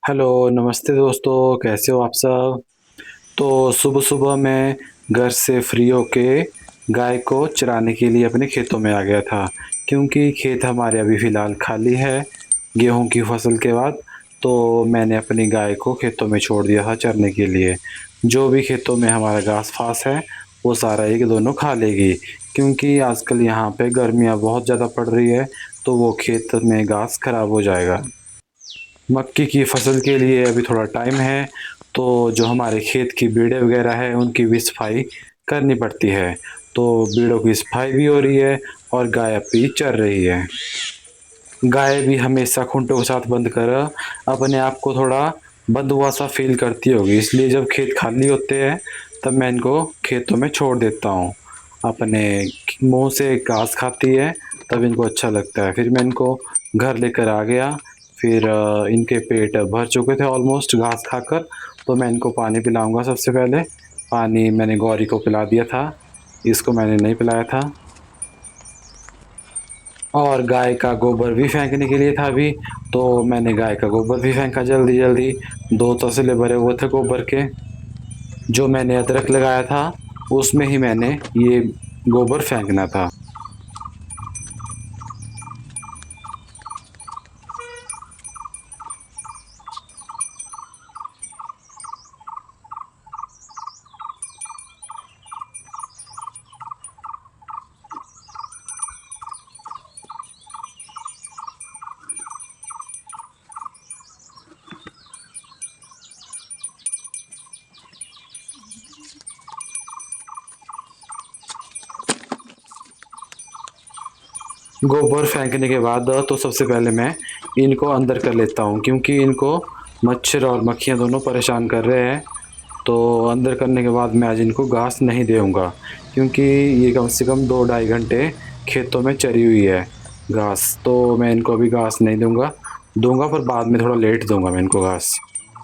Hello, नमस्ते दोस्तों, कैसे हो आप सब? तो सुबह-सुबह मैं घर से फ्री होके गाय को चराने के लिए अपने खेतों में आ गया था, क्योंकि खेत हमारे अभी फ़िलहाल खाली है, गेहूँ की फसल के बाद, तो मैंने अपनी गाय को खेतों में छोड़ दिया था चरने के लिए। जो भी खेतों में हमारा घास-फूस है, वो सारा ये दोनों खा लेगी, क्योंकि आजकल यहाँ पे गर्मियाँ बहुत ज़्यादा पड़ रही है, तो वो खेत में घास खराब हो जाएगा। मक्के की फसल के लिए अभी थोड़ा टाइम है, तो जो हमारे खेत की बीड़ें वगैरह है, उनकी भी सफाई करनी पड़ती है। तो बीड़ों की सफाई भी हो रही है और गाय अब भी चर रही है। गाय भी हमेशा खूंटों के साथ बंद कर अपने आप को थोड़ा बंद हुआ-सा फ़ील करती होगी, इसलिए जब खेत खाली होते हैं, तब मैं इनको खेतों में छोड़ देता हूँ। अपने मुँह से घास खाती है, तब इनको अच्छा लगता है। फिर मैं इनको घर लेकर आ गया, फिर इनके पेट भर चुके थे ऑलमोस्ट घास खाकर, तो मैं इनको पानी पिलाऊँगा सबसे पहले। पानी मैंने गौरी को पिला दिया था, इसको मैंने नहीं पिलाया था। और गाय का गोबर भी फेंकने के लिए था अभी, तो मैंने गाय का गोबर भी फेंका जल्दी-जल्दी, 2 तसले भरे हुए थे गोबर के। जो मैंने अदरक लगाया था, उसमें ही मैंने ये गोबर फेंकना था। गोबर फेंकने के बाद तो सबसे पहले मैं इनको अंदर कर लेता हूँ, क्योंकि इनको मच्छर और मक्खियाँ दोनों परेशान कर रहे हैं। तो अंदर करने के बाद मैं आज इनको घास नहीं दूँगा, क्योंकि ये कम से कम 2 ढाई घंटे खेतों में चरी हुई है घास, तो मैं इनको अभी घास नहीं दूँगा। दूँगा पर बाद में थोड़ा लेट दूँगा मैं इनको घास।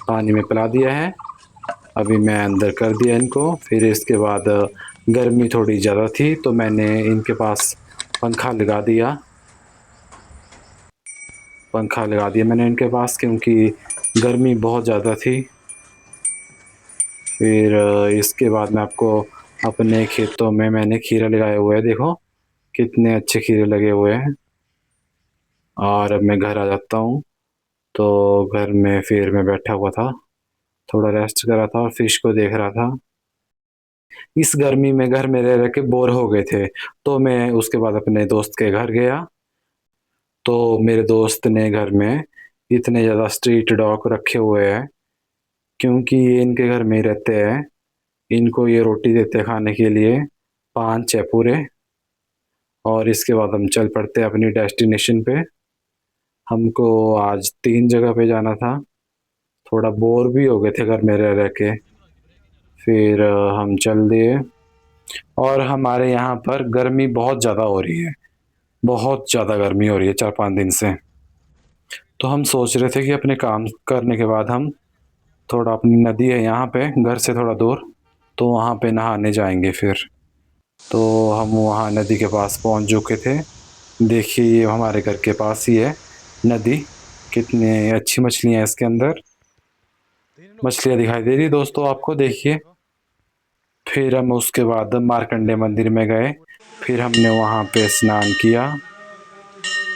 पानी में पिला दिया है, अभी मैं अंदर कर दिया इनको, फिर इसके बाद गर्मी थोड़ी ज़्यादा थी, तो मैंने इनके पास पंखा लगा दिया। पंखा लगा दिया मैंने इनके पास, क्योंकि गर्मी बहुत ज़्यादा थी। फिर इसके बाद मैं आपको अपने खेतों में मैंने खीरे लगाए हुए हैं, देखो कितने अच्छे खीरे लगे हुए हैं। और अब मैं घर आ जाता हूँ, तो घर में फिर मैं बैठा हुआ था, थोड़ा रेस्ट कर रहा था और फिश को देख रहा था। इस गर्मी में घर में रह रह के बोर हो गए थे, तो मैं उसके बाद अपने दोस्त के घर गया। तो मेरे दोस्त ने घर में इतने ज़्यादा स्ट्रीट डॉग रखे हुए हैं, क्योंकि ये इनके घर में ही रहते हैं। इनको ये रोटी देते हैं खाने के लिए, 5 है पूरे। और इसके बाद हम चल पड़ते हैं अपनी डेस्टिनेशन पे। हमको आज 3 जगह पे जाना था, थोड़ा बोर भी हो गए थे घर में रह रह के। फिर हम चल दिए और हमारे यहाँ पर गर्मी बहुत ज़्यादा हो रही है, बहुत ज़्यादा गर्मी हो रही है 4-5 दिन से। तो हम सोच रहे थे कि अपने काम करने के बाद हम थोड़ा, अपनी नदी है यहाँ पे घर से थोड़ा दूर, तो वहाँ पे नहाने जाएँगे फिर। तो हम वहाँ नदी के पास पहुँच चुके थे। देखिए ये हमारे घर के पास ही है नदी, कितनी अच्छी मछलियाँ हैं इसके अंदर। मछलियाँ दिखाई दे रही है दोस्तों आपको, देखिए। फिर हम उसके बाद मार्कंडे मंदिर में गए, फिर हमने वहाँ पे स्नान किया।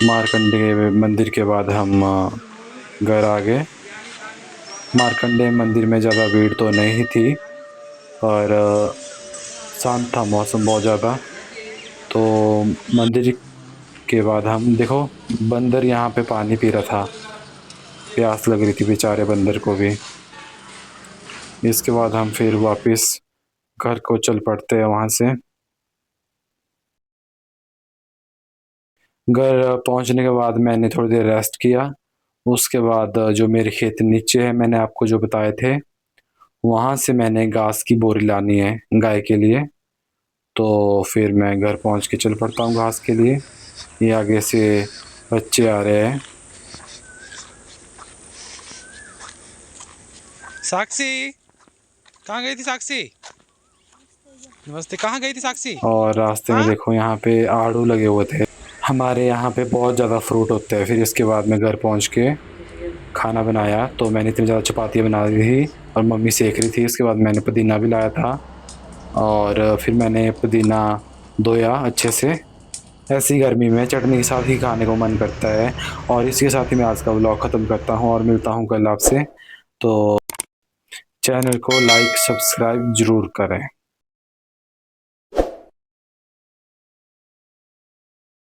मार्कंडे मंदिर के बाद हम घर आ गए। मार्कंडे मंदिर में ज़्यादा भीड़ तो नहीं थी, पर शांत था मौसम बहुत ज़्यादा। तो मंदिर के बाद हम देखो, बंदर यहाँ पे पानी पी रहा था, प्यास लग रही थी बेचारे बंदर को भी। इसके बाद हम फिर वापस घर को चल पड़ते हैं वहाँ से। घर पहुँचने के बाद मैंने थोड़ी देर रेस्ट किया। उसके बाद जो मेरे खेत नीचे है, मैंने आपको जो बताए थे, वहाँ से मैंने घास की बोरी लानी है गाय के लिए। तो फिर मैं घर पहुँच के चल पड़ता हूँ घास के लिए। ये आगे से बच्चे आ रहे हैं। साक्षी, कहाँ गई थी साक्षी? नमस्ते, कहाँ गई थी साक्षी? और रास्ते में हाँ? देखो यहाँ पे आड़ू लगे हुए थे। हमारे यहाँ पे बहुत ज़्यादा फ्रूट होते हैं। फिर इसके बाद मैं घर पहुँच के खाना बनाया तो मैंने इतनी ज़्यादा चपातियाँ बना दी थी और मम्मी सेक रही थी। उसके बाद मैंने पुदीना भी लाया था और फिर मैंने पुदीना धोया अच्छे से। ऐसी गर्मी में चटनी के साथ ही खाने को मन करता है। और इसी के साथ ही मैं आज का व्लॉग ख़त्म करता हूँ और मिलता हूँ कल आपसे। तो चैनल को लाइक सब्सक्राइब ज़रूर करें।